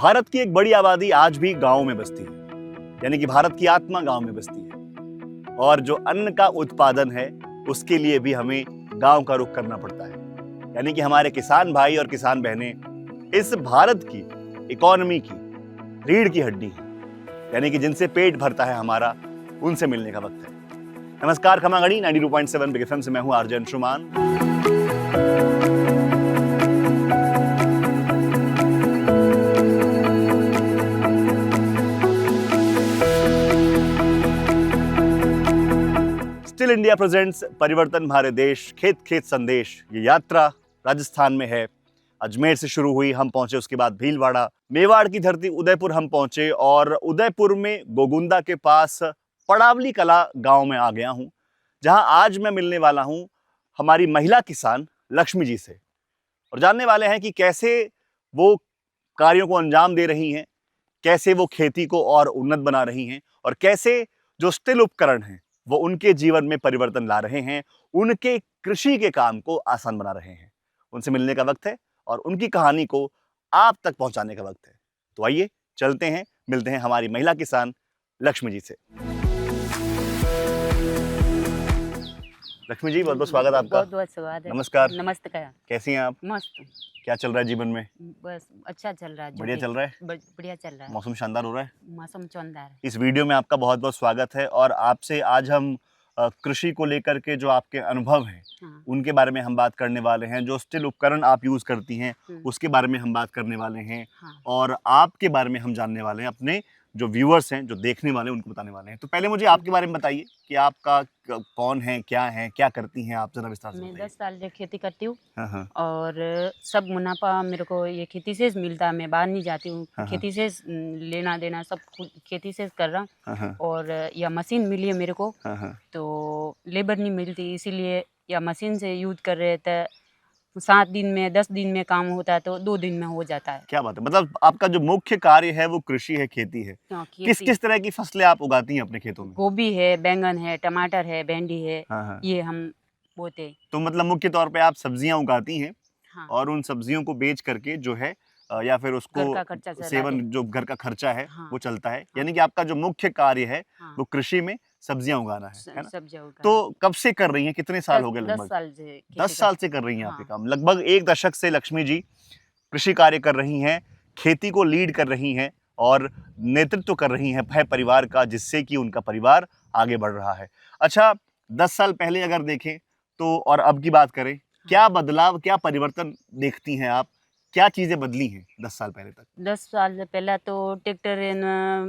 भारत की एक बड़ी आबादी आज भी गांव में बसती है, यानी कि भारत की आत्मा गांव में बसती है। और जो अन्न का उत्पादन है उसके लिए भी हमें गांव का रुख करना पड़ता है। यानी कि हमारे किसान भाई और किसान बहनें इस भारत की इकोनॉमी की रीढ़ की हड्डी है, यानी कि जिनसे पेट भरता है हमारा, उनसे मिलने का वक्त है। नमस्कार, खमागड़ी 92.7 बिग एफएम से मैं हूं RJ Anshuman. Still India presents परिवर्तन हमारे देश, खेत खेत संदेश। ये यात्रा राजस्थान में है। अजमेर से शुरू हुई, हम पहुंचे उसके बाद भीलवाड़ा, मेवाड़ की धरती उदयपुर हम पहुंचे और उदयपुर में गोगुंदा के पास पड़ावली कला गांव में आ गया हूं, जहां आज मैं मिलने वाला हूं हमारी महिला किसान लक्ष्मी जी से और जानने वाले हैं कि कैसे वो कार्यों को अंजाम दे रही हैं, कैसे वो खेती को और उन्नत बना रही हैं और कैसे जो स्टिल उपकरण हैं वो उनके जीवन में परिवर्तन ला रहे हैं, उनके कृषि के काम को आसान बना रहे हैं। उनसे मिलने का वक्त है और उनकी कहानी को आप तक पहुंचाने का वक्त है। तो आइए चलते हैं, मिलते हैं हमारी महिला किसान लक्ष्मी जी से। लक्ष्मी जी, बहुत बहुत स्वागत आपका। बहुत बहुत स्वागत है। नमस्कार। नमस्कार। कैसी हैं आप? मस्त। क्या चल रहा है जीवन में? बस अच्छा चल रहा है। बढ़िया चल रहा है? बढ़िया चल रहा है। मौसम शानदार हो रहा है? मौसम शानदार है। इस वीडियो में आपका बहुत बहुत स्वागत है और आपसे आज हम कृषि को लेकर के जो आपके अनुभव हैं, हाँ। उनके बारे में हम बात करने वाले हैं। जो स्टिल उपकरण आप यूज़ करती हैं उसके बारे में हम बात करने वाले हैं। हाँ। और आपके बारे में हम जानने वाले हैं, अपने जो व्यूअर्स हैं, जो देखने वाले हैं, उनको बताने वाले हैं। तो पहले मुझे आपके बारे में बताइए कि आपका कौन है, क्या करती हैं आप, जरा विस्तार से मैं बताइए। 10 साल से खेती करती हूँ। हाँ हाँ। और सब मुनाफा मेरे को ये खेती से मिलता है। मैं बाहर नहीं जाती हूँ। हाँ। खेती से लेना देना सब खेती से कर रहा हूँ। हाँ। और यह मशीन मिली है मेरे को, हाँ। तो लेबर नहीं मिलती, इसीलिए यह मशीन से यूज कर रहे थे। 7 दिन में 10 दिन में काम होता है तो 2 दिन में हो जाता है। क्या बात है, मतलब आपका जो मुख्य कार्य है वो कृषि है, खेती है। किस किस तरह की फसलें आप उगाती हैं अपने खेतों में? गोभी है, बैंगन है, टमाटर है, भिंडी है। हाँ। ये हम बोते हैं। तो मतलब मुख्य तौर पे आप सब्जियां उगाती हैं। हाँ। और उन सब्जियों को बेच करके जो है या फिर उसको घर का खर्चा चला सेवन, जो घर का खर्चा है हाँ। वो चलता है। हाँ। यानी कि आपका जो मुख्य कार्य है हाँ। वो कृषि में सब्जियां उगाना है ना? सब्जियां उगाना। तो कब से कर रही हैं, कितने साल हो गए? 10 लगभग साल से 10 साल से कर रही हैं आप ये हाँ। काम। लगभग 1 दशक से लक्ष्मी जी कृषि कार्य कर रही हैं, खेती को लीड कर रही हैं और नेतृत्व कर रही हैं परिवार का, जिससे कि उनका परिवार आगे बढ़ रहा है। अच्छा, 10 साल पहले अगर देखें तो और अब की बात करें, क्या बदलाव, क्या परिवर्तन देखती हैं आप? क्या चीजें बदली हैं 10 साल पहले तक? 10 साल से पहले तो ट्रैक्टर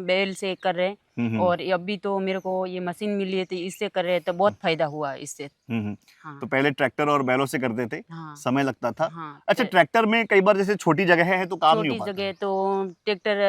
बैल से कर रहे हैं। और अभी तो मेरे को ये मशीन मिली है तो इससे कर रहे हैं, तो बहुत फायदा हुआ इससे। हाँ। तो पहले ट्रैक्टर और बैलों से करते थे। हाँ। समय लगता था। हाँ। अच्छा, ट्रैक्टर में कई बार जैसे छोटी जगह है तो काम नहीं हो छोटी पाता। जगह तो ट्रैक्टर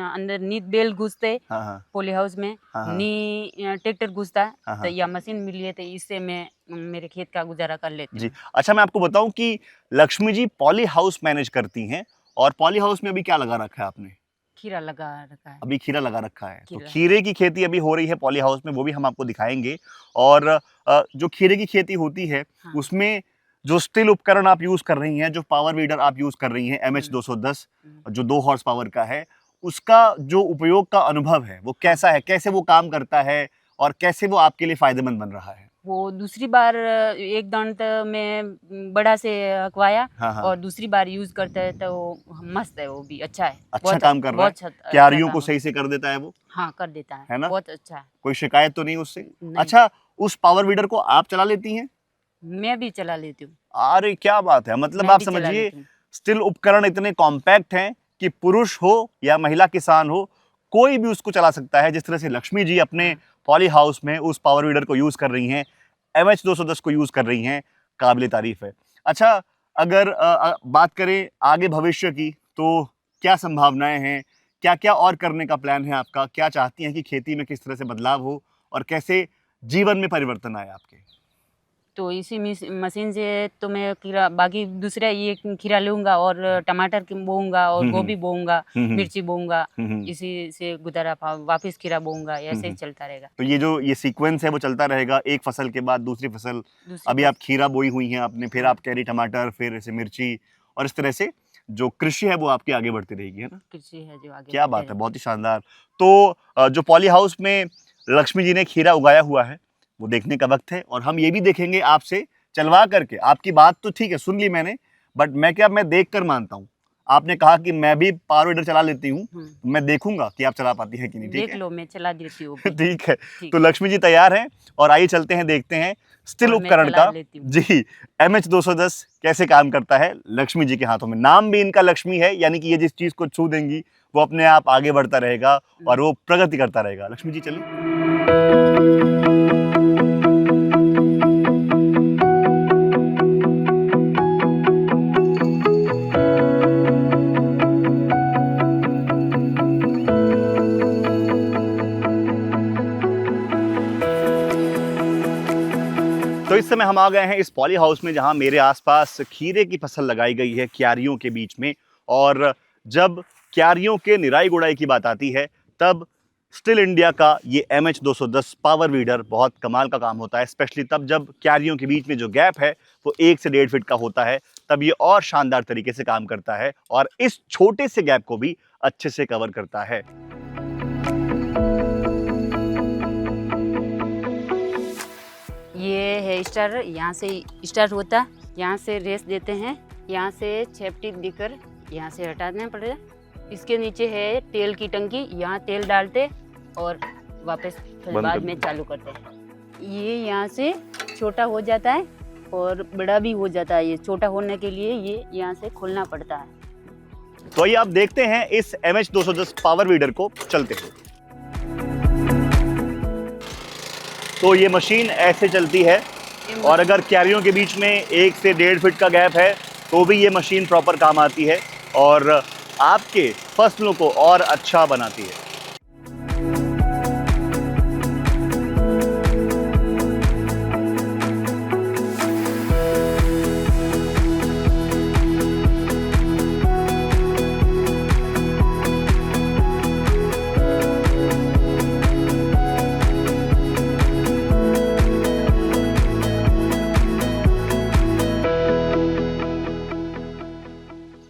अंदर नीच बेल घुसते हाँ। पोली हाउस में। हाँ। नी ट्रैक्टर घुसता है। हाँ। तो यह मशीन मिली है तो इससे मैं मेरे खेत का गुजारा कर लेती जी। हूँ। अच्छा, मैं आपको बताऊं कि Lakshmi ji poly house manage करती हैं और पॉली हाउस में अभी क्या लगा रखा है आपने? खीरा लगा रखा है। अभी खीरा लगा रखा है। तो खीरा। खीरे की खेती अभी हो रही है पॉली हाउस में, वो भी हम आपको दिखाएंगे। और जो खीरे की खेती होती है हाँ। उसमें जो स्टिल उपकरण आप यूज कर रही हैं, जो पावर वीडर आप यूज कर रही हैं MH210, जो 2 हॉर्स पावर का है, उसका जो उपयोग का अनुभव है वो कैसा है, कैसे वो काम करता है और कैसे वो आपके लिए फायदेमंद बन रहा है? वो दूसरी बार एक दांत में बड़ा से हकवाया। हाँ। और दूसरी बार यूज करते हैं तो वो मस्त है, वो भी अच्छा है। अच्छा काम कर रहा है। क्यारियों को सही से कर देता है वो? हाँ, कर देता है ना? बहुत अच्छा है। कोई शिकायत तो नहीं उससे? नहीं। अच्छा, उस पावर वीडर को आप चला लेती हैं? मैं भी चला लेती हूँ। अरे क्या बात है, मतलब मैं आप भी चला समझिए लेती हूँ। स्टिल उपकरण इतने कॉम्पैक्ट हैं कि पुरुष हो या महिला किसान हो, कोई भी उसको चला सकता है। जिस तरह से लक्ष्मी जी अपने पॉली हाउस में उस पावर वीडर को यूज कर रही हैं, MH210 को यूज कर रही हैं, काबिले तारीफ है। अच्छा, अगर बात करें आगे भविष्य की, तो क्या संभावनाएं हैं, क्या क्या और करने का प्लान है आपका? क्या चाहती हैं कि खेती में किस तरह से बदलाव हो और कैसे जीवन में परिवर्तन आए आपके? तो इसी मशीन से तो मैं खीरा, बाकी दूसरा ये खीरा लूंगा और टमाटर बोऊंगा और गोभी बोऊंगा, मिर्ची बोऊंगा। इसी से गुजारा, वापस खीरा बोऊंगा, ऐसे ही चलता रहेगा। तो ये जो ये सीक्वेंस है वो चलता रहेगा, एक फसल के बाद दूसरी फसल। अभी आप खीरा बोई हुई हैं आपने, फिर आप कैरी टमाटर, फिर ऐसे मिर्ची, और इस तरह से जो कृषि है वो आपकी आगे बढ़ती रहेगी, है ना? कृषि है जो आगे क्या बढ़ते बात है, रहे। बहुत ही शानदार। तो जो पॉली हाउस में लक्ष्मी जी ने खीरा उगाया हुआ है वो देखने का वक्त है, और हम ये भी देखेंगे आपसे चलवा करके। आपकी बात तो ठीक है, सुन ली मैंने, बट मैं देख कर मानता हूँ। आपने कहा कि मैं भी पावर वीडर चला लेती हूँ, मैं देखूंगा कि आप चला पाती हैं कि नहीं, ठीक देख है? लो, मैं चला देती हूँ भी। ठीक है। ठीक तो है। लक्ष्मी जी तैयार हैं, और आइए चलते हैं, देखते हैं स्टिल और मैं उपकरण चला का लेती हूँ। जी MH210 कैसे काम करता है लक्ष्मी जी के हाथों में। नाम भी इनका लक्ष्मी है, यानी कि ये जिस चीज को छू देंगी वो अपने आप आगे बढ़ता रहेगा और वो प्रगति करता रहेगा। लक्ष्मी जी चलिए। तो इस समय हम आ गए हैं इस पॉली हाउस में, जहां मेरे आसपास खीरे की फसल लगाई गई है क्यारियों के बीच में। और जब क्यारियों के निराई गुड़ाई की बात आती है तब स्टिल इंडिया का ये MH210 पावर वीडर बहुत कमाल का काम होता है। स्पेशली तब जब क्यारियों के बीच में जो गैप है वो 1 से 1.5 फीट का होता है, तब ये और शानदार तरीके से काम करता है और इस छोटे से गैप को भी अच्छे से कवर करता है। ये है स्टार, यहाँ से स्टार्ट होता है, यहाँ से रेस देते हैं, यहाँ से सेफ्टी देकर यहाँ से हटाना पड़ेगा। इसके नीचे है तेल की टंकी, यहाँ तेल डालते और वापस फिर बंद बाद कर में चालू करते हैं। ये यहाँ से छोटा हो जाता है और बड़ा भी हो जाता है। ये छोटा होने के लिए ये यहाँ से खोलना पड़ता है। तो आइए आप देखते हैं इस MH210 पावर वीडर को चलते हुए। तो ये मशीन ऐसे चलती है, और अगर क्यारियों के बीच में 1 से 1.5 फीट का गैप है तो भी ये मशीन प्रॉपर काम आती है और आपके फसलों को और अच्छा बनाती है।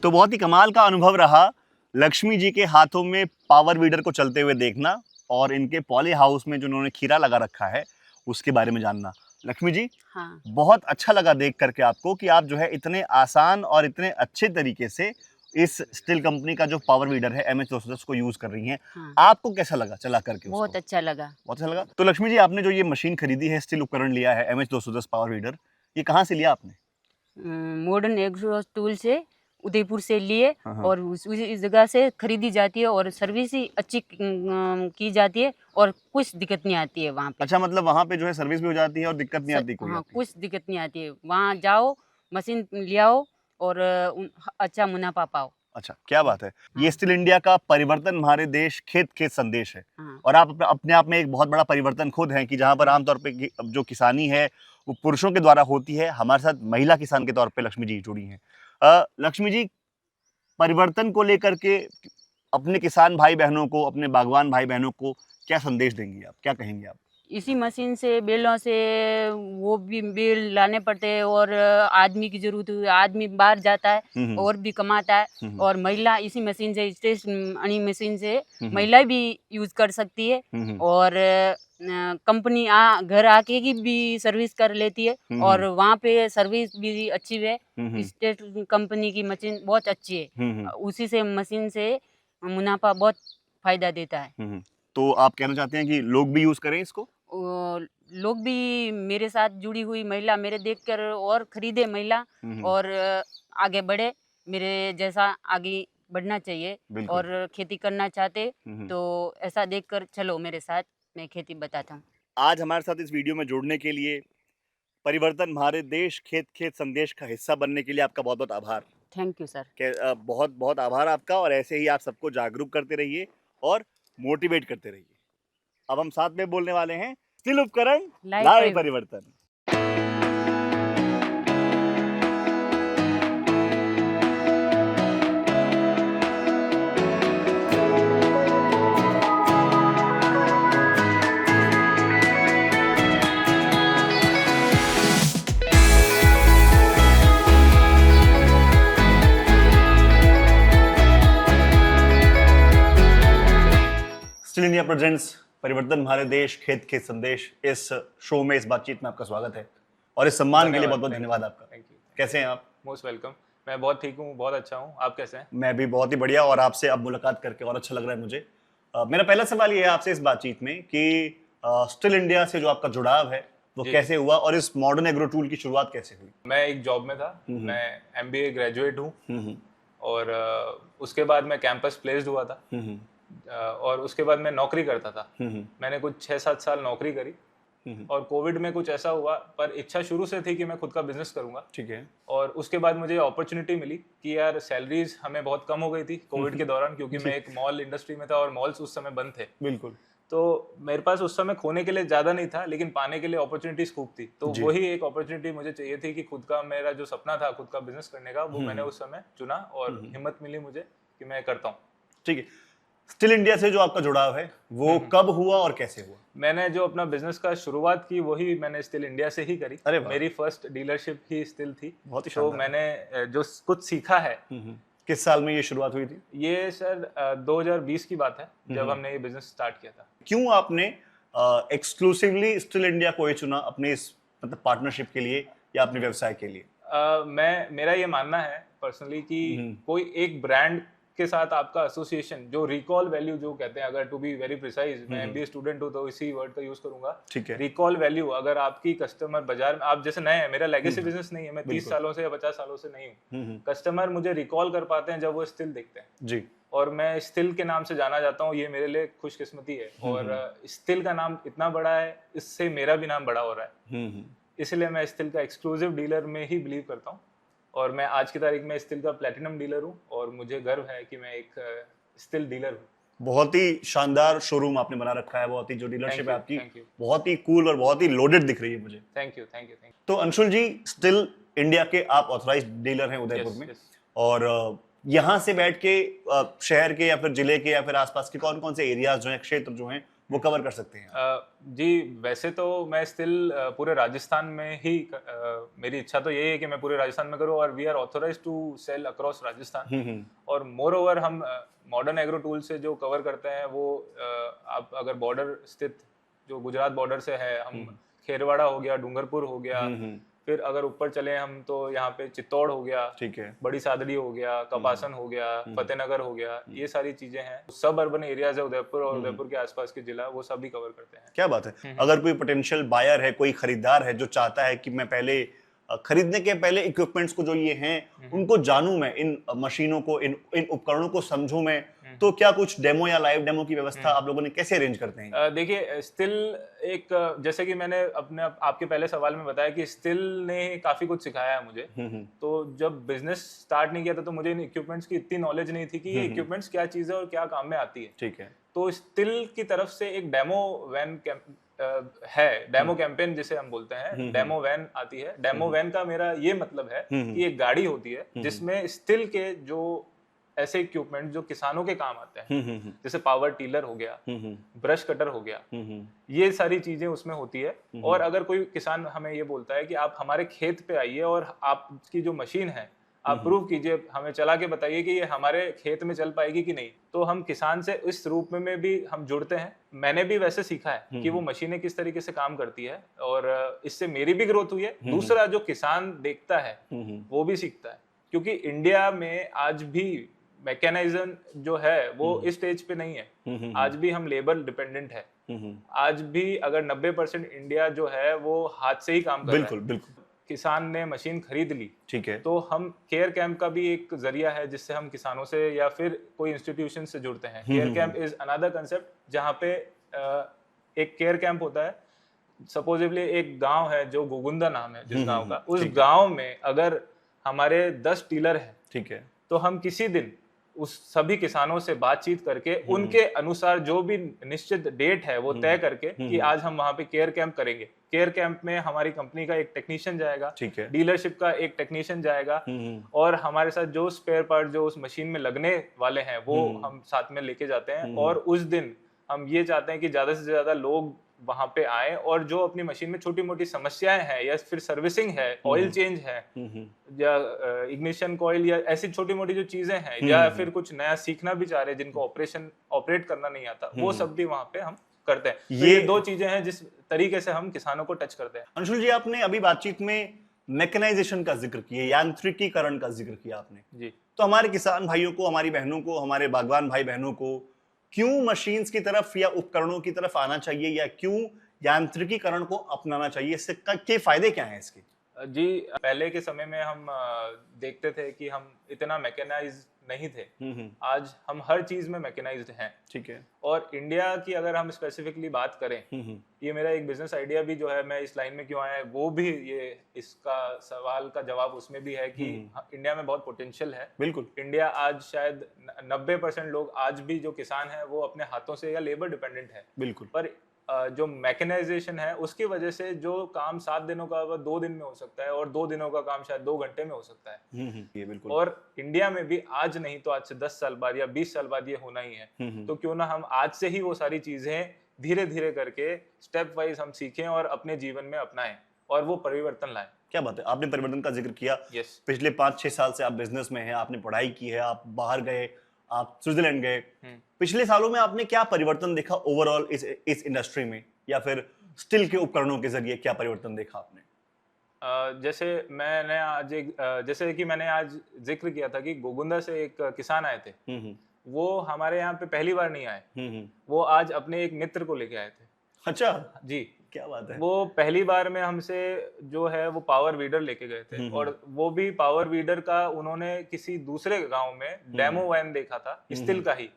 तो बहुत ही कमाल का अनुभव रहा लक्ष्मी जी के हाथों में पावर वीडर को चलते हुए देखना, और इनके पॉली हाउस में जो उन्होंने खीरा लगा रखा है उसके बारे में जानना। लक्ष्मी जी, हाँ, बहुत अच्छा लगा देख करके आपको कि आप जो है इतने आसान और इतने अच्छे तरीके से इस स्टील कंपनी का जो पावर वीडर है MH210 को यूज कर रही हैं। हाँ। आपको कैसा लगा चला करके उसको? बहुत अच्छा लगा। बहुत अच्छा लगा। तो लक्ष्मी जी, आपने जो ये मशीन खरीदी है, स्टील उपकरण लिया है MH210 पावर वीडर, ये कहाँ से लिया आपने? मॉडर्न एग्रो टूल से उदयपुर से लिए, हाँ। और उस जगह से खरीदी जाती है और सर्विस ही अच्छी की जाती है और कुछ दिक्कत नहीं आती है वहाँ पे। अच्छा, मतलब वहाँ पे जो है सर्विस भी हो जाती है और दिक्कत नहीं आती कोई हाँ, आपकी? कुछ दिक्कत नहीं आती है। वहाँ जाओ, मशीन ले आओ और अच्छा मुनाफा पाओ। अच्छा, क्या बात है। ये स्टिल इंडिया का परिवर्तन हमारे देश खेत खेत संदेश है, हाँ, और आप अपने आप में एक बहुत बड़ा परिवर्तन खुद हैं कि जहाँ पर आमतौर पे जो किसानी है वो पुरुषों के द्वारा होती है, हमारे साथ महिला किसान के तौर पे लक्ष्मी जी जुड़ी हैं। लक्ष्मी जी, परिवर्तन को लेकर के अपने किसान भाई बहनों को, अपने बागवान भाई बहनों को क्या संदेश देंगी आप, क्या कहेंगी आप? इसी मशीन से, बेलों से वो भी बेल लाने पड़ते हैं और आदमी की जरूरत है, आदमी बाहर जाता है और भी कमाता है, और महिला इसी मशीन से, स्टेशनरी मशीन से महिला भी यूज कर सकती है, और कंपनी घर आके की भी सर्विस कर लेती है, और वहाँ पे सर्विस भी अच्छी है। स्टेट कंपनी की मशीन बहुत अच्छी है, उसी से मशीन से मुनाफा बहुत फायदा देता है। तो आप कहना चाहते हैं कि लोग भी यूज करें इसको? लोग भी, मेरे साथ जुड़ी हुई महिला मेरे देखकर और खरीदे महिला, और आगे बढ़े, मेरे जैसा आगे बढ़ना चाहिए और खेती करना चाहते तो ऐसा देखकर चलो मेरे साथ, मैं खेती बताता हूँ। आज हमारे साथ इस वीडियो में जुड़ने के लिए, परिवर्तन हमारे देश खेत खेत संदेश का हिस्सा बनने के लिए आपका बहुत बहुत आभार। Thank you sir. बहुत बहुत आभार आपका, और ऐसे ही आप सबको जागरूक करते रहिए और मोटिवेट करते रहिए। अब हम साथ में बोलने वाले हैं, स्टील उपकरण लाए परिवर्तन। प्रेजेंट्स परिवर्तन हमारे देश खेत खेत संदेश इस शो में, इस बातचीत में आपका स्वागत है और इस सम्मान के लिए बहुत बहुत धन्यवाद आपका। Thank you. कैसे हैं आप? Most welcome. मैं बहुत ठीक हूँ, बहुत अच्छा हूँ। आप कैसे हैं? मैं भी बहुत ही बढ़िया, और आपसे अब मुलाकात करके और अच्छा लग रहा है मुझे। मेरा पहला सवाल ये है आपसे इस बातचीत में कि स्टिल इंडिया से जो आपका जुड़ाव है वो जी। कैसे हुआ और इस मॉडर्न एग्रो टूल की शुरुआत कैसे हुई? मैं एक जॉब में था। मैं MBA ग्रेजुएट हूँ हम्म और उसके बाद मैं कैंपस प्लेस्ड हुआ था। हम्म और उसके बाद मैं नौकरी करता था। हम्म मैंने कुछ 6-7 साल नौकरी करी और कोविड में कुछ ऐसा हुआ, पर इच्छा शुरू से थी कि मैं खुद का बिजनेस करूंगा। ठीक है। और उसके बाद मुझे अपॉर्चुनिटी मिली कि यार सैलरीज हमें बहुत कम हो गई थी कोविड के दौरान, क्योंकि मैं एक मॉल इंडस्ट्री में था और मॉल्स उस समय बंद थे। बिल्कुल। तो मेरे पास उस समय खोने के लिए ज्यादा नहीं था, लेकिन पाने के लिए अपॉर्चुनिटीज खूब थी। तो जी। वही एक अपॉर्चुनिटी मुझे चाहिए थी कि खुद का, मेरा जो सपना था खुद का बिजनेस करने का, वो मैंने उस समय चुना और हिम्मत मिली मुझे कि मैं करता हूँ। ठीक है। स्टिल इंडिया से जो आपका जुड़ाव है वो कब हुआ और कैसे हुआ? मैंने जो अपना बिजनेस का शुरुआत की वही मैंने स्टिल इंडिया से ही करी। अरे वाह। मेरी फर्स्ट डीलरशिप ही स्टिल थी। बहुत ही तो शानदार। मैंने जो कुछ सीखा है, किस साल में ये शुरुआत हुई थी? ये सर 2020 की बात है जब हमने ये बिजनेस स्टार्ट किया था। क्यों आपने एक्सक्लूसिवली स्टिल इंडिया को ही चुना अपने इस मतलब पार्टनरशिप के लिए या अपने व्यवसाय के लिए? मेरा ये मानना है पर्सनली कि कोई एक ब्रांड के साथ आपका एसोसिएशन, जो रिकॉल वैल्यू जो कहते हैं, अगर टू बी वेरी प्रिसाइज, मैं MBA स्टूडेंट हूँ तो इसी वर्ड का यूज करूंगा। ठीक है। रिकॉल वैल्यू, अगर आपकी कस्टमर बाजार में, आप जैसे नए हैं, मेरा लेगेसी बिजनेस नहीं है, मैं 30 सालों से या 50 सालों से नहीं हूँ। कस्टमर मुझे रिकॉल कर पाते हैं जब वो स्टिल देखते हैं जी। और मैं स्टिल के नाम से जाना जाता हूँ। ये मेरे लिए खुशकिस्मती है और स्टिल का नाम इतना बड़ा है, इससे मेरा भी नाम बड़ा हो रहा है। इसलिए मैं स्टिल का एक्सक्लूसिव डीलर में ही बिलीव करता हूँ और मैं आज की तारीख में स्टिल का प्लैटिनम डीलर हूँ और मुझे गर्व है कि मैं एक स्टिल डीलर हूँ। बहुत ही शानदार शोरूम आपने बना रखा है, बहुत ही जो डीलरशिप है आपकी thank you. बहुत ही कूल और बहुत ही लोडेड दिख रही है मुझे। Thank you, thank you, thank तो अंशुल जी, स्टिल इंडिया के आप ऑथराइज्ड डीलर हैं उदयपुर में, yes. और यहाँ से बैठ के शहर के या फिर जिले के या फिर आसपास के कौन कौन से एरियाज जो हैं, क्षेत्र जो हैं, वो कवर कर सकते हैं? जी, वैसे तो मैं स्टिल पूरे राजस्थान में ही मेरी इच्छा तो यही है कि मैं पूरे राजस्थान में करूँ और we are authorised to sell across Rajasthan. और मोर ओवर हम मॉडर्न एग्रो टूल से जो कवर करते हैं वो आप अगर बॉर्डर स्थित जो गुजरात बॉर्डर से है, हम खेरवाड़ा हो गया, डूंगरपुर हो गया, फिर अगर ऊपर चले हम तो यहाँ पे चित्तौड़ हो गया, ठीक है, बड़ी सादड़ी हो गया, कपासन हो गया, फतेहनगर हो गया, ये सारी चीजें हैं। सब अर्बन एरियाज है उदयपुर और उदयपुर के आसपास के जिला, वो सभी कवर करते हैं। क्या बात है। अगर कोई पोटेंशियल बायर है, कोई खरीदार है जो चाहता है कि मैं पहले खरीदने के पहले इक्विपमेंट्स को जो ये हैं उनको जानूं, मैं इन मशीनों को, इन उपकरणों को समझूं मैं, तो क्या कुछ डेमो या लाइव डेमो की व्यवस्था आप लोगों ने कैसे अरेंज करते हैं? देखिए, स्टिल एक, जैसे कि मैंने अपने आपके पहले सवाल में बताया कि स्टिल ने काफी कुछ सिखाया है मुझे। तो जब बिजनेस स्टार्ट नहीं किया था तो मुझे इन इक्विपमेंट्स की इतनी नॉलेज नहीं थी कि ये इक्विपमेंट्स क्या चीज है और क्या काम में आती है। ठीक है। तो स्टिल की तरफ से एक डेमो वैन है, डेमो कैंपेन जिसे हम बोलते हैं, डेमो वैन आती है। डेमो वैन का मेरा ये मतलब है कि एक गाड़ी होती है जिसमें स्टिल के जो ऐसे इक्विपमेंट जो किसानों के काम आते हैं, जैसे पावर टीलर हो गया, ब्रश कटर हो गया, ये सारी चीजें उसमें होती है। और अगर कोई किसान हमें ये बोलता है कि आप हमारे खेत पे आइए और आपकी जो मशीन है आप प्रूव कीजिए, हमें चला के बताइए कि ये हमारे खेत में चल पाएगी कि नहीं, तो हम किसान से इस रूप में भी हम जुड़ते हैं। मैंने भी वैसे सीखा है कि वो मशीनें किस तरीके से काम करती है और इससे मेरी भी ग्रोथ हुई है। दूसरा, जो किसान देखता है वो भी सीखता है, क्योंकि इंडिया में आज भी मैकेनाइजेशन जो है वो इस स्टेज पे नहीं है। आज भी हम लेबर डिपेंडेंट है। आज भी अगर 90% इंडिया जो है वो हाथ से ही काम कर रहा है। बिल्कुल बिल्कुल। किसान ने मशीन खरीद ली, ठीक है, तो हम केयर कैंप का भी एक जरिया है जिससे हम किसानों से या फिर कोई इंस्टीट्यूशन से जुड़ते हैं। Care camp is another concept जहाँ पे एक केयर कैंप होता है। सपोजिवली एक गांव है जो गोगुंदा नाम है जिस गांव का, उस गांव में अगर हमारे 10 डीलर हैं, ठीक है, तो हम किसी दिन उस सभी किसानों से बातचीत करके उनके अनुसार जो भी निश्चित डेट है वो तय करके कि आज हम वहां पे केयर कैंप करेंगे। केयर कैंप में हमारी कंपनी का एक टेक्नीशियन जाएगा, ठीक है, डीलरशिप का एक टेक्नीशियन जाएगा और हमारे साथ जो स्पेयर पार्ट जो उस मशीन में लगने वाले हैं वो हम साथ में लेके जाते हैं। और उस दिन हम ये चाहते हैं कि ज्यादा से ज्यादा लोग वहां पे आए और जो अपनी मशीन में छोटी मोटी समस्याएं हैं या फिर सर्विसिंग है, ऑयल चेंज है या इग्निशन कॉइल या ऐसी छोटी मोटी जो चीजें हैं या फिर कुछ नया सीखना भी चाह रहे हैं जिनको ऑपरेट करना नहीं आता, वो सब भी वहां पे हम करते हैं। तो ये दो चीजें हैं जिस तरीके से हम किसानों को टच करते हैं। अंशुल जी, आपने अभी बातचीत में मैकेनाइजेशन का जिक्र किया, यांत्रिकीकरण का जिक्र किया आपने जी। तो हमारे किसान भाइयों को, हमारी बहनों को, हमारे बागवान भाई बहनों को क्यों मशीन्स की तरफ या उपकरणों की तरफ आना चाहिए या क्यों यांत्रिकीकरण को अपनाना चाहिए? इससे के फायदे क्या हैं इसके? जी, पहले के समय में हम देखते थे कि हम इतना मैकेनाइज नहीं थे। आज हम हर चीज में मैकेनाइज्ड हैं। ठीक है। और इंडिया की अगर हम स्पेसिफिकली बात करें, ये मेरा एक बिजनेस आइडिया भी जो है, मैं इस लाइन में क्यों आया है वो भी, ये इसका सवाल का जवाब उसमें भी है कि इंडिया में बहुत पोटेंशियल है। बिल्कुल। इंडिया आज शायद 90% लोग आज भी जो किसान है वो अपने हाथों से या लेबर डिपेंडेंट है। बिल्कुल। पर जो मैकेनाइजेशन है उसकी वजह से जो काम 7 दिनों का वो 2 दिन में हो सकता है और 2 दिनों का काम शायद 2 घंटे में हो सकता है। ये बिल्कुल। और इंडिया में भी आज नहीं तो आज से 10 साल बाद या 20 साल बाद ये होना ही है। तो क्यों ना हम आज से ही वो सारी चीजें धीरे धीरे करके स्टेप वाइज हम सीखें और अपने जीवन में अपनाएं और वो परिवर्तन लाएं। क्या बात है, आपने परिवर्तन का जिक्र किया। यस। पिछले 5-6 साल से आप बिजनेस में हैं, आपने पढ़ाई की है, आप बाहर गए, आप स्विट्जरलैंड गए। पिछले सालों में आपने क्या परिवर्तन देखा ओवरऑल इस इंडस्ट्री में, या फिर स्टील के उपकरणों के जरिए क्या परिवर्तन देखा आपने? जैसे कि मैंने आज जिक्र किया था कि गोगुंदा से एक किसान आए थे। वो हमारे यहाँ पे पहली बार नहीं आए। वो आज अपने एक मित्र को लेके आए थे। अच्छा जी, क्या बात है। वो पहली बार में हमसे जो है वो पावर वीडर लेके गए थे और वो भी पावर वीडर का उन्होंने किसी दूसरे गांव में डेमो वैन देखा था स्टील का ही।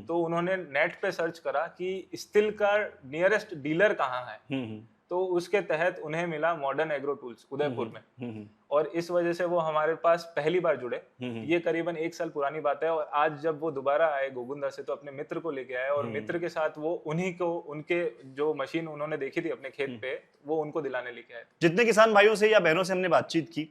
तो उन्होंने नेट पे सर्च करा कि स्टील का नियरेस्ट डीलर कहाँ है। तो उसके तहत उन्हें मिला मॉडर्न एग्रो टूल्स उदयपुर में और इस वजह से वो हमारे पास पहली बार जुड़े। ये करीबन 1 साल पुरानी बात है और आज जब वो दोबारा आए गोगुंदा से तो अपने मित्र को लेके आए और मित्र के साथ वो उन्हीं को उनके जो मशीन उन्होंने देखी थी अपने खेत पे वो उनको दिलाने लेके आए। जितने किसान भाइयों से या बहनों से हमने बातचीत की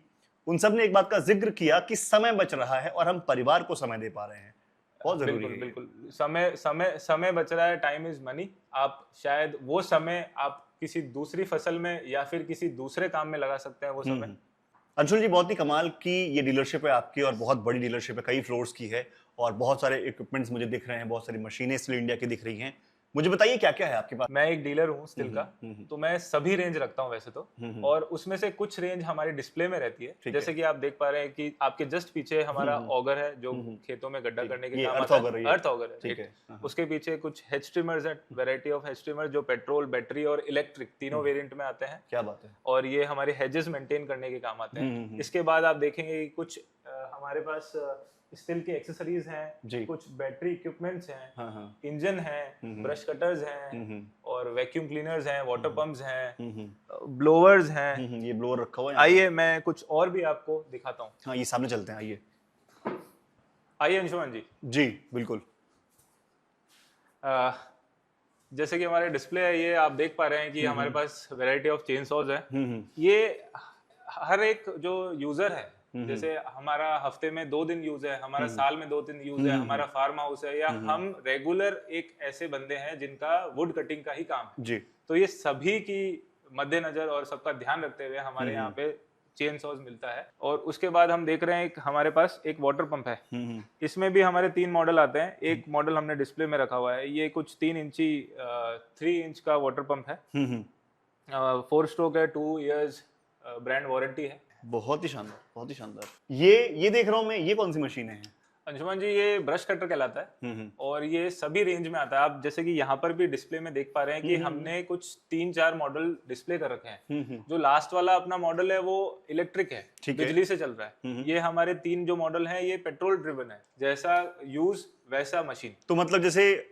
उन सब ने एक बात का जिक्र किया कि समय बच रहा है और हम परिवार को समय दे पा रहे हैं। बहुत जरूरी है। बिल्कुल। समय बच रहा है। Time is money. आप शायद वो समय आप किसी दूसरी फसल में या फिर किसी दूसरे काम में लगा सकते हैं वो समय। अंशुल जी, बहुत ही कमाल की ये डीलरशिप है आपकी और बहुत बड़ी डीलरशिप है, कई फ्लोर्स की है और बहुत सारे इक्विपमेंट्स मुझे दिख रहे हैं, बहुत सारी मशीनें स्टील इंडिया की दिख रही हैं। मुझे बताइए क्या क्या है आपके पास? मैं एक डीलर हूँ स्टील का, तो मैं सभी रेंज रखता हूँ वैसे तो, और उसमें से कुछ रेंज हमारी डिस्प्ले में रहती है। जैसे कि आप देख पा रहे हैं कि आपके जस्ट पीछे हमारा ऑगर है जो खेतों में गड्ढा करने के काम आता है। अर्थ ऑगर है। उसके पीछे कुछ हेज ट्रिमर्स है, वैरायटी ऑफ हेज ट्रिमर जो पेट्रोल, बैटरी और इलेक्ट्रिक तीनों वेरिएंट में आते हैं। क्या बात है। और ये हमारे हेजेस मेंटेन करने के काम आते हैं। इसके बाद आप देखेंगे कुछ हमारे पास स्टील की एक्सेसरीज हैं, कुछ बैटरी इक्विपमेंट्स हैं, इंजन है, ब्रश कटर्स हैं और वैक्यूम क्लीनर्स हैं, वाटर पंप्स हैं, ब्लोअर्स हैं। ये ब्लोअर रखा हुआ है। आइए मैं कुछ और भी आपको दिखाता हूँ। हाँ, ये सामने चलते हैं। आइए अंशुमन जी। जी बिल्कुल। जैसे कि हमारे डिस्प्ले है, ये आप देख पा रहे हैं कि हमारे पास वैरायटी ऑफ चेन सॉज है। ये हर एक जो यूजर है, जैसे हमारा हफ्ते में 2 दिन यूज है, हमारा साल में 2 दिन यूज है, हमारा फार्म हाउस है, या हम रेगुलर एक ऐसे बंदे हैं जिनका वुड कटिंग का ही काम है जी। तो ये सभी की मद्देनजर और सबका ध्यान रखते हुए हमारे यहाँ पे चेन सॉज मिलता है। और उसके बाद हम देख रहे हैं हमारे पास एक वाटर पंप है। इसमें भी हमारे 3 मॉडल आते हैं। एक मॉडल हमने डिस्प्ले में रखा हुआ है, ये कुछ 3 इंच का वाटर पंप है। 4 स्ट्रोक है, 2 इयर्स ब्रांड वारंटी है। बहुत ही शानदार, बहुत ही शानदार। ये देख रहा हूँ मैं, ये कौन सी मशीन है? अंशुमन जी, ये ब्रश कटर कहलाता है और ये सभी रेंज में आता है। आप जैसे कि यहाँ पर भी डिस्प्ले में देख पा रहे हैं कि हमने कुछ 3-4 मॉडल डिस्प्ले कर रखे हैं। जो लास्ट वाला अपना मॉडल है वो इलेक्ट्रिक है, बिजली से चल रहा है। ये हमारे 3 जो मॉडल हैं ये पेट्रोल ड्रिवन है। जैसा यूज वैसा मशीन। तो मतलब जैसे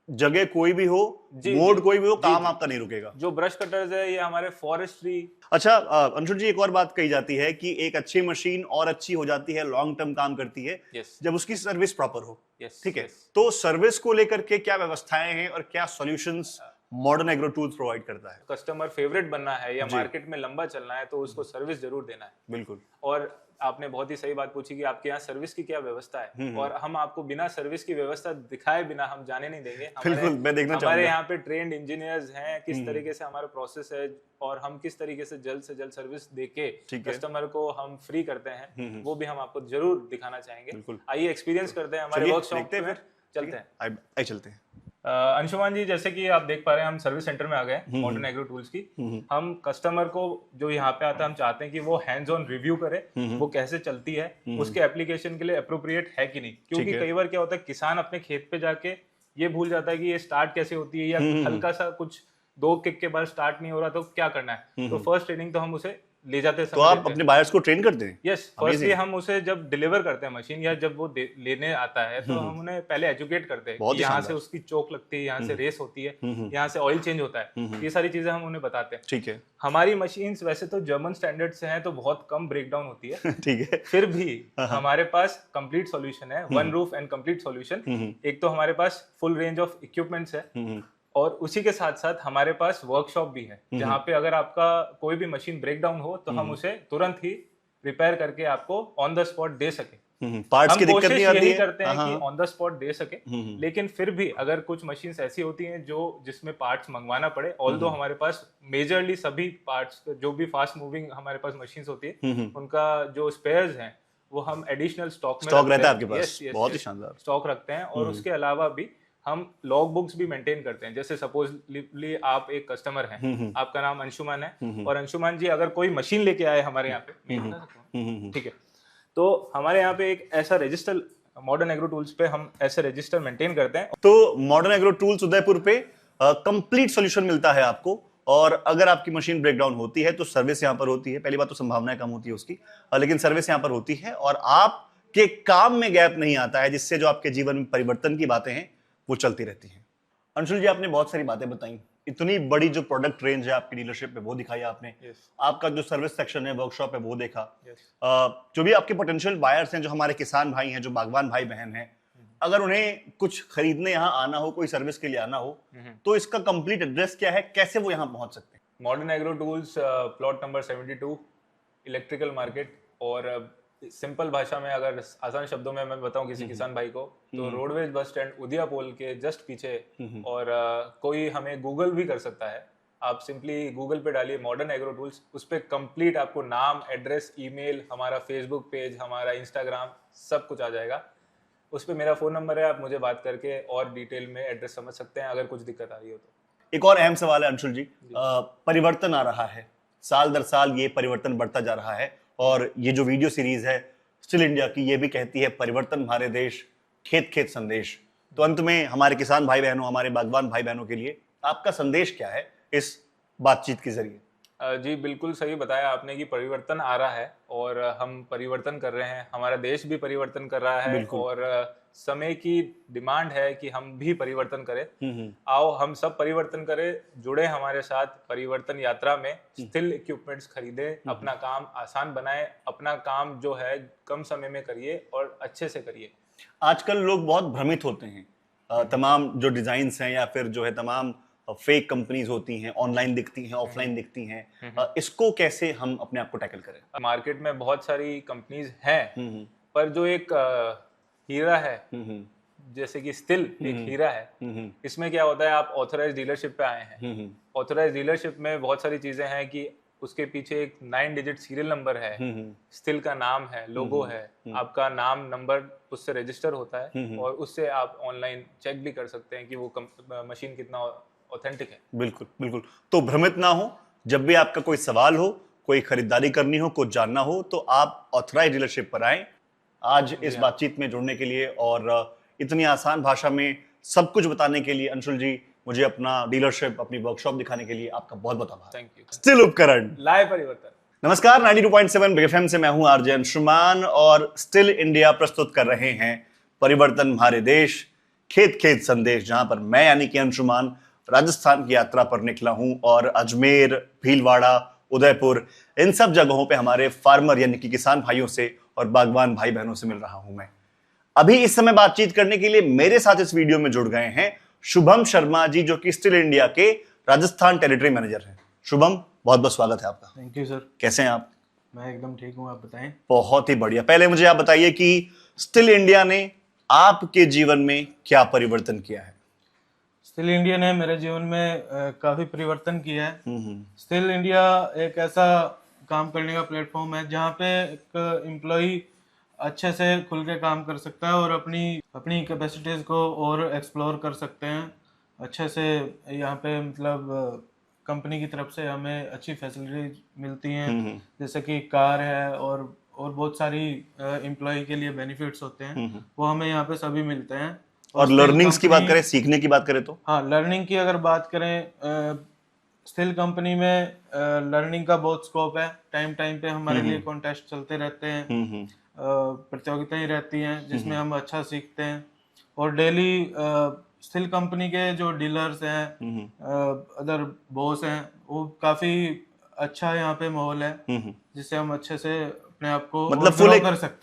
जगह कोई भी हो, मोड कोई भी हो, काम आपका नहीं रुकेगा। जो ब्रश कटर्स है ये हमारे फॉरेस्ट्री। अच्छा अंशुल जी, एक और बात कही जाती है कि एक अच्छी मशीन और अच्छी हो जाती है, लॉन्ग टर्म काम करती है जब उसकी सर्विस प्रॉपर हो। ठीक है, तो सर्विस को लेकर के क्या व्यवस्थाएं हैं और क्या solutions modern agro tools provide करता है। कस्टमर फेवरेट बनना है या जी। मार्केट में लंबा चलना है तो उसको सर्विस जरूर देना है। बिल्कुल। और आपने बहुत ही सही बात पूछी कि आपके यहाँ सर्विस की क्या व्यवस्था है, और हम आपको बिना सर्विस की व्यवस्था दिखाए बिना हम जाने नहीं देंगे। बिल्कुल, मैं देखना चाहूंगा। हमारे यहाँ पे ट्रेंड इंजीनियर्स हैं, किस तरीके से हमारा प्रोसेस है और हम किस तरीके से जल्द सर्विस देके कस्टमर को हम फ्री करते हैं, वो भी हम आपको जरूर दिखाना चाहेंगे। आइए एक्सपीरियंस करते हैं हमारे वर्कशॉप पे, चलते हैं। आइए चलते हैं। अंशुमान जी, जैसे कि आप देख पा रहे हैं हम सर्विस सेंटर में आ गए हैं मॉडर्न एग्रो टूल्स की। हम कस्टमर को जो यहाँ पे आता है हम चाहते हैं कि वो हैंड्स ऑन रिव्यू करे, वो कैसे चलती है, उसके एप्लीकेशन के लिए अप्रोप्रिएट है कि नहीं। क्योंकि कई बार क्या होता है किसान अपने खेत पे जाके ये भूल जाता है कि ये स्टार्ट कैसे होती है, या हल्का सा कुछ 2 किक के बाद स्टार्ट नहीं हो रहा तो क्या करना है। तो फर्स्ट ट्रेनिंग तो हम उसे ले जाते हैं। तो आप अपने बायर्स को ट्रेन करते हैं? यस, फर्स्टली हम उसे जब डिलीवर करते हैं मशीन या जब वो लेने आता है तो हम उन्हें पहले एजुकेट करते हैं कि यहाँ से उसकी चोक लगती है, यहाँ से रेस होती है, यहाँ से ऑयल चेंज होता है, ये सारी चीजें हम उन्हें बताते हैं। ठीक है। हमारी मशीन्स वैसे तो जर्मन स्टैंडर्ड से हैं तो बहुत कम ब्रेकडाउन होती है। ठीक है। फिर भी हमारे पास कंप्लीट सॉल्यूशन है, one roof and complete solution. एक तो हमारे पास फुल रेंज ऑफ इक्विपमेंट्स है, और उसी के साथ साथ हमारे पास वर्कशॉप भी है, जहाँ पे अगर आपका कोई भी मशीन ब्रेक डाउन हो तो हम उसे तुरंत ही रिपेयर करके आपको ऑन द स्पॉट दे सके। पार्ट्स की दिक्कत नहीं आती है, यही करते हैं कि ऑन द स्पॉट दे सके। लेकिन फिर भी अगर कुछ मशीन्स ऐसी होती हैं जो जिसमें पार्ट्स मंगवाना पड़े, ऑल्दो हमारे पास मेजरली सभी पार्ट्स जो भी फास्ट मूविंग हमारे पास मशीन्स होती है उनका जो स्पेयर्स हैं वो हम एडिशनल स्टॉक रहता है आपके पास। बहुत ही शानदार स्टॉक रखते हैं। और उसके अलावा भी हम लॉग बुक्स भी मेंटेन करते हैं। जैसे सपोजली आप एक कस्टमर हैं, आपका नाम अंशुमान है, और अंशुमान जी अगर कोई मशीन लेके आए हमारे यहाँ पे, ठीक है, तो हमारे यहाँ पे एक ऐसा रजिस्टर मॉडर्न एग्रो टूल्स पे हम ऐसे रजिस्टर मेंटेन करते हैं। तो मॉडर्न एग्रो टूल्स उदयपुर पे कंप्लीट सॉल्यूशन मिलता है आपको, और अगर आपकी मशीन ब्रेकडाउन होती है तो सर्विस यहाँ पर होती है। पहली बात तो संभावनाएं कम होती है उसकी, लेकिन सर्विस यहाँ पर होती है, और आपके काम में गैप नहीं आता है, जिससे जो आपके जीवन में परिवर्तन की बातें हैं वो चलती रहती हैं। अंशुल जी, आपने बहुत सारी बातें बताई, इतनी बड़ी जो प्रोडक्ट रेंज है आपकी डीलरशिप में वो दिखाई आपने। आपका जो सर्विस सेक्शन है, वर्कशॉप है, वो देखा। जो भी आपके पोटेंशियल बायर्स हैं, जो हमारे किसान भाई हैं, जो बागवान भाई बहन हैं, अगर उन्हें कुछ खरीदने यहाँ आना हो, कोई सर्विस के लिए आना हो, तो इसका कंप्लीट एड्रेस क्या है, कैसे वो यहाँ पहुंच सकते हैं? Modern agro tools, plot number 72, electrical market. और सिंपल भाषा में, अगर आसान शब्दों में मैं बताऊं किसी किसान भाई को, तो रोडवेज बस स्टैंड उदिया पोल के जस्ट पीछे। और कोई हमें गूगल भी कर सकता है, आप सिंपली गूगल पे डालिए मॉडर्न एग्रो टूल्स, उस पर कंप्लीट आपको नाम, एड्रेस, ईमेल, हमारा फेसबुक पेज, हमारा इंस्टाग्राम, सब कुछ आ जाएगा। उस पर मेरा फ़ोन नंबर है, आप मुझे बात करके और डिटेल में एड्रेस समझ सकते हैं अगर कुछ दिक्कत आ रही हो तो। एक और अहम सवाल है अंशुल जी, परिवर्तन आ रहा है, साल दर साल ये परिवर्तन बढ़ता जा रहा है, और ये जो वीडियो सीरीज है स्टिल इंडिया की, ये भी कहती है परिवर्तन हमारे देश, खेत खेत संदेश। तो अंत में हमारे किसान भाई बहनों, हमारे बागवान भाई बहनों के लिए आपका संदेश क्या है इस बातचीत के जरिए? जी बिल्कुल सही बताया आपने कि परिवर्तन आ रहा है और हम परिवर्तन कर रहे हैं, हमारा देश भी परिवर्तन कर रहा है, और समय की डिमांड है कि हम भी परिवर्तन करें। आओ हम सब परिवर्तन करें, जुड़े हमारे साथ परिवर्तन यात्रा में। स्टिल इक्विपमेंट्स खरीदें, अपना काम आसान बनाएं, अपना काम जो है कम समय में करिए और अच्छे से करिए। आजकल लोग बहुत भ्रमित होते हैं, तमाम जो डिजाइन्स हैं या फिर जो है तमाम फेक कंपनीज होती हैं, ऑनलाइन दिखती हैं, ऑफलाइन दिखती हैं, इसको कैसे हम अपने आप को टैकल करें? मार्केट में बहुत सारी कंपनीज हैं, पर जो एक हीरा है, जैसे कि स्टिल एक हीरा है, इसमें क्या होता है, आप ऑथराइज्ड डीलरशिप पे आए हैं। ऑथराइज्ड डीलरशिप में बहुत सारी चीजें हैं कि उसके पीछे एक 9 डिजिट सीरियल नंबर है, स्टिल का नाम है, लोगो है, आपका नाम नंबर उससे रजिस्टर होता है, और उससे आप ऑनलाइन चेक भी कर सकते हैं कि वो मशीन कितना ऑथेंटिक है। बिल्कुल बिल्कुल। तो भ्रमित ना हो, जब भी आपका कोई सवाल हो, कोई खरीदारी करनी हो, कुछ जानना हो, तो आप ऑथराइज्ड डीलरशिप पर आएं। आज इस बातचीत में जुड़ने के लिए और इतनी आसान भाषा में सब कुछ बताने के लिए अंशुल जी, मुझे अपना डीलरशिप, अपनी वर्कशॉप दिखाने के लिए आपका बहुत बहुत आभार। Thank you. स्टिल उपकरण लाए परिवर्तन। नमस्कार, 92.7 बिग एफएम से मैं हूं आरजे अंशुमान, और स्टिल इंडिया प्रस्तुत कर रहे हैं परिवर्तन हमारे देश, खेत खेत संदेश, जहां पर मैं यानी कि अंशुमान राजस्थान की यात्रा पर निकला हूं, और अजमेर, भीलवाड़ा, उदयपुर, इन सब जगहों पे हमारे फार्मर यानी कि किसान भाइयों से और बागवान भाई बहनों से मिल रहा हूं मैं। अभी इस समय बातचीत करने के लिए मेरे साथ इस वीडियो में जुड़ गए हैं शुभम शर्मा जी, जो कि स्टील इंडिया के राजस्थान टेरिटरी मैनेजर हैं। शुभम, बहुत बहुत स्वागत है आपका। Thank you sir. कैसे हैं आप? मैं एकदम ठीक हूँ, आप बताएं। बहुत ही बढ़िया। पहले मुझे आप बताइए कि स्टील इंडिया ने आपके जीवन में क्या परिवर्तन किया है? स्टील इंडिया ने मेरे जीवन में काफी परिवर्तन किया है। स्टील इंडिया एक ऐसा काम करने का प्लेटफॉर्म है जहाँ पे एक एम्प्लॉय अच्छे से खुल के काम कर सकता है और अपनी कैपेसिटीज को और एक्सप्लोर कर सकते हैं अच्छे से। यहाँ पे मतलब कंपनी की तरफ से हमें अच्छी फैसिलिटीज मिलती हैं, जैसे कि कार है और बहुत सारी एम्प्लॉय के लिए बेनिफिट्स होते हैं, वो हमें यहाँ पे सभी मिलते हैं। और लर्निंग्स की बात करें, सीखने की बात करें तो? हाँ, लर्निंग की अगर बात करें, स्टील कंपनी में लर्निंग का बहुत स्कोप है। टाइम पे हमारे लिए कॉन्टेस्ट चलते रहते हैं, प्रतियोगिताएं रहती हैं जिसमें हम अच्छा सीखते हैं। और डेली स्टील कंपनी के जो डीलर्स हैं, अदर बॉस हैं, वो काफी अच्छा यहाँ पे माहौल है जिससे हम अच्छे से अपने आप को मतलब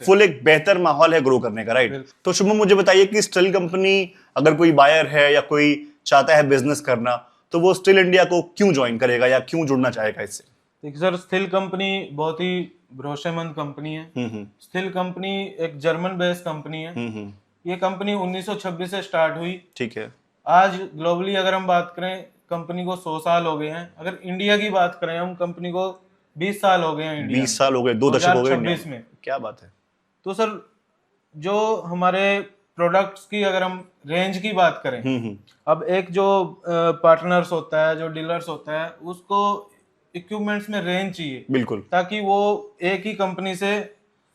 फुल एक बेहतर माहौल है ग्रो करने का, राइट? तो शुभम, मुझे बताइए कि स्टील कंपनी, अगर कोई बायर है या कोई चाहता है बिजनेस करना, तो वो स्टील इंडिया को क्यों ज्वाइन करेगा या क्यों जुड़ना चाहेगा इससे? देखिए सर, स्टील कंपनी बहुत ही भरोसेमंद कंपनी है। स्टील कंपनी एक जर्मन बेस्ड कंपनी है। ये कंपनी 1926 से स्टार्ट हुई। ठीक है। आज ग्लोबली अगर हम बात करें, कंपनी को 100 साल हो गए हैं। अगर इंडिया की बात करें हम, कंपनी को 20 साल हो गए हैं। इंडिया 20 साल हो गए, 2 दशक हो गए 2026 में। क्या बात है। तो सर, जो हमारे प्रोडक्ट्स की अगर हम रेंज की बात करें, अब एक जो पार्टनर्स होता है, जो डीलर्स होता है, उसको इक्विपमेंट्स में रेंज चाहिए, बिल्कुल, ताकि वो एक ही कंपनी से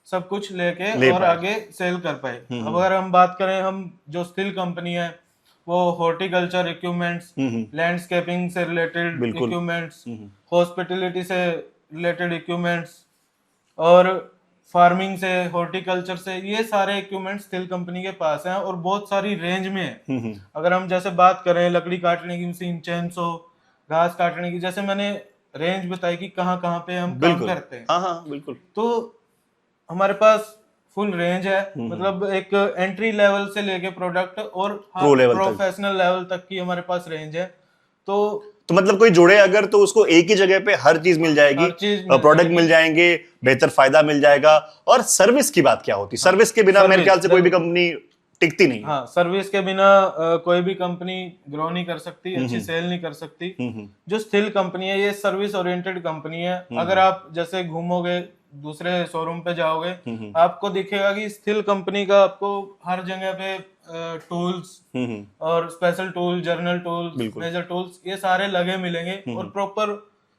सब कुछ लेके और आगे सेल कर पाए। अब अगर हम बात करें, हम जो स्टील कंपनी है वो हॉर्टिकल्चर इक्विपमेंट्स, लैंडस्केपिंग से रिलेटेड इक्विपमेंट्स, हॉस्पिटलिटी से रिलेटेड इक्विपमेंट्स और फार्मिंग से, हॉर्टिकल्चर से, ये सारे इक्विपमेंट्स स्टील कंपनी के पास हैं और बहुत सारी रेंज में है। अगर हम जैसे बात करें लकड़ी काटने की मशीन, चेनसो, घास काटने की, जैसे मैंने रेंज बताई कि कहाँ पे हम काम करते हैं। हाँ, बिल्कुल। तो हमारे पास फुल रेंज है, मतलब एक एंट्री लेवल से लेके प्रोडक्ट और प्रोफेशनल लेवल तक की हमारे पास रेंज है। तो मतलब कोई जुड़े अगर, तो उसको एक ही जगह पे हर चीज मिल जाएगी, प्रोडक्ट मिल जाएंगे, बेहतर फायदा मिल जाएगा। और सर्विस की बात क्या होती है? सर्विस के बिना मेरे ख्याल से कोई भी कंपनी टिकती नहीं। हाँ, सर्विस के बिना कोई भी कंपनी ग्रो नहीं कर सकती, अच्छी सेल नहीं कर सकती। जो स्टील कंपनी है, ये सर्विस ओरिएंटेड कंपनी है। अगर आप जैसे घूमोगे, दूसरे शोरूम पे जाओगे, आपको दिखेगा कि स्टील कंपनी का आपको हर जगह पे टूल्स और special tool, general tools, major tools, ये सारे लगे मिलेंगे और प्रॉपर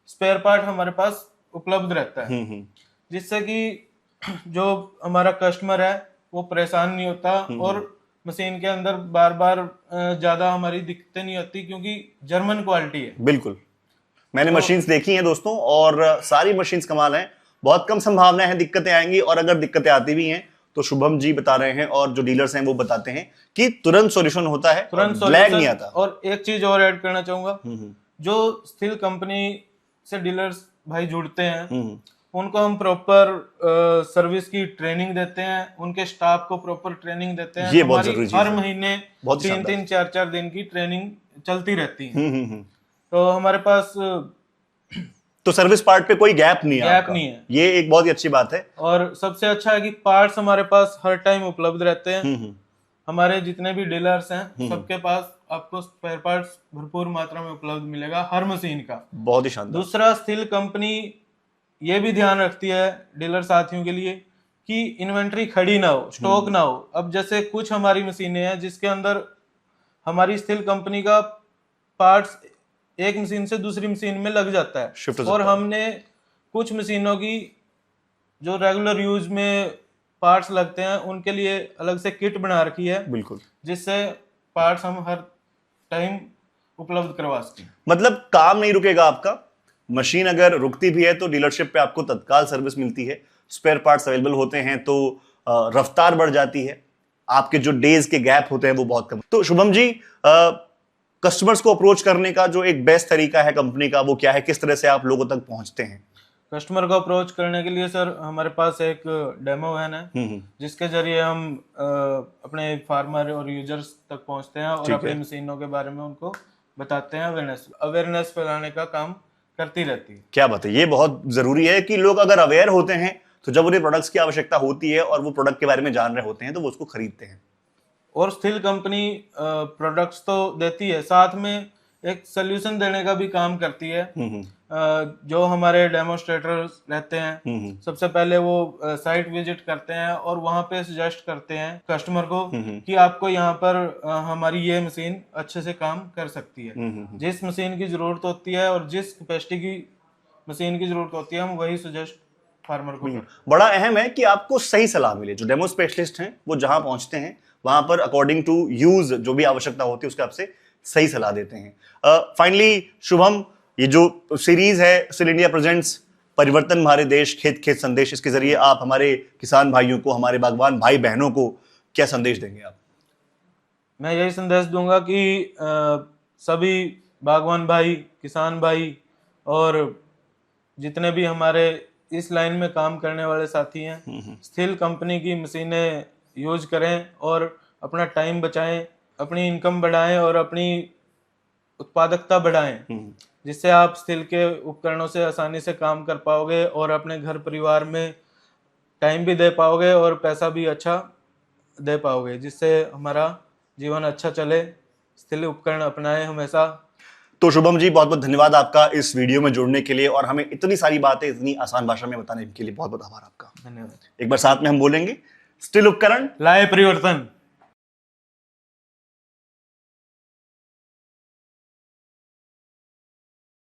स्पेयर पार्ट हमारे पास उपलब्ध रहता है, जिससे कि जो हमारा कस्टमर है वो परेशान नहीं होता और मशीन के अंदर बार बार ज्यादा हमारी दिक्कतें नहीं होती, क्योंकि जर्मन क्वालिटी है। बिल्कुल, मैंने मशीन्स देखी हैं दोस्तों, और सारी मशीन्स कमाल हैं। बहुत कम संभावना है दिक्कतें आएंगी, और अगर दिक्कतें आती भी हैं तो शुभम जी बता रहे हैं और जो डीलर्स हैं वो बताते हैं कि तुरंत सॉल्यूशन होता है, तुरंत लैग नहीं आता। और एक चीज और ऐड करना चाहूंगा, जो स्टील कंपनी से डीलर्स भाई जुड़ते हैं, उनको हम प्रॉपर सर्विस की ट्रेनिंग देते हैं, उनके स्टाफ को प्रॉपर ट्रेनिंग देते हैं। ये बहुत जरूरी चीज है। हर महीने 3-3, 4-4 दिन की ट्रेनिंग चलती रहती है। तो हमारे पास तो सर्विस पार्ट पे कोई गैप नहीं है। ये एक बहुत ही अच्छी बात है। और सबसे अच्छा है कि पार्ट्स हमारे पास हर टाइम उपलब्ध रहते हैं। हमारे जितने भी डीलर्स हैं, सबके पास आपको स्पेयर पार्ट्स भरपूर मात्रा में उपलब्ध मिलेगा हर मशीन का। बहुत ही शानदार। दूसरा, स्टील कंपनी ये भी ध्यान रखती है डीलर साथियों के लिए कि इन्वेंट्री खड़ी ना हो, स्टॉक ना हो। अब जैसे कुछ हमारी मशीनें हैं जिसके अंदर हमारी स्टील कंपनी का पार्ट्स एक मशीन से दूसरी मशीन में लग जाता है, और हमने कुछ मशीनों की जो रेगुलर यूज में पार्ट्स लगते हैं उनके लिए अलग से किट बना रखी है, बिल्कुल, जिससे पार्ट्स हम हर टाइम उपलब्ध करवा सकें। मतलब काम नहीं रुकेगा आपका। मशीन अगर रुकती भी है तो डीलरशिप पे आपको तत्काल सर्विस मिलती है, स्पेयर पार्ट्स अवेलेबल होते हैं, तो रफ्तार बढ़ जाती है, आपके जो डेज के गैप होते हैं वो बहुत कम। तो शुभम जी, कस्टमर्स को अप्रोच करने का जो एक बेस्ट तरीका है कंपनी का, वो क्या है? किस तरह से आप लोगों तक पहुंचते हैं? कस्टमर को अप्रोच करने के लिए सर हमारे पास एक डेमो वैन है जिसके जरिए हम अपने फार्मर और यूजर्स तक पहुंचते हैं और अपनी मशीनों के बारे में उनको बताते हैं, अवेयरनेस फैलाने का काम करती रहती है। क्या बात है, ये बहुत जरूरी है कि लोग अगर अवेयर होते हैं तो जब उन्हें प्रोडक्ट्स की आवश्यकता होती है और वो प्रोडक्ट के बारे में जान रहे होते हैं तो वो उसको खरीदते हैं। और स्थिल कंपनी प्रोडक्ट्स तो देती है, साथ में एक सोल्यूशन देने का भी काम करती है। जो हमारे डेमोस्ट्रेटर्स रहते हैं सबसे पहले वो साइट विजिट करते हैं और वहां पे सजेस्ट करते हैं कस्टमर को कि आपको यहाँ पर हमारी ये मशीन अच्छे से काम कर सकती है। जिस मशीन की जरूरत होती है और जिस कैपेसिटी की मशीन की जरूरत होती है हम वही सजेस्ट फार्मर को करते हैं। बड़ा अहम है कि आपको सही सलाह मिले। जो डेमो स्पेशलिस्ट हैं वो जहां पहुंचते हैं वहां पर अकॉर्डिंग टू यूज जो भी आवश्यकता होती है उसके आपसे सही सलाह देते हैं। फाइनली शुभम, ये जो सीरीज है स्टिल इंडिया प्रेजेंट्स परिवर्तन हमारे देश खेत खेत संदेश, इसके जरिए आप हमारे किसान भाइयों को, हमारे बागवान भाई बहनों को क्या संदेश देंगे आप? मैं यही संदेश दूंगा कि सभी बागवान भाई, किसान भाई और जितने भी हमारे इस लाइन में काम करने वाले साथी हैं, स्थिल कंपनी की मशीनें यूज करें और अपना टाइम बचाएं, अपनी इनकम बढ़ाएं और अपनी उत्पादकता बढ़ाएं, जिससे आप स्थिल के उपकरणों से आसानी से काम कर पाओगे और अपने घर परिवार में टाइम भी दे पाओगे और पैसा भी अच्छा दे पाओगे, जिससे हमारा जीवन अच्छा चले। स्थिल उपकरण अपनाएं हमेशा। तो शुभम जी, बहुत बहुत धन्यवाद आपका इस वीडियो में जुड़ने के लिए और हमें इतनी सारी बातें इतनी आसान भाषा में बताने के लिए बहुत बहुत आभार आपका। धन्यवाद। एक बार साथ में हम बोलेंगे, स्टिल उपकरण लाए परिवर्तन।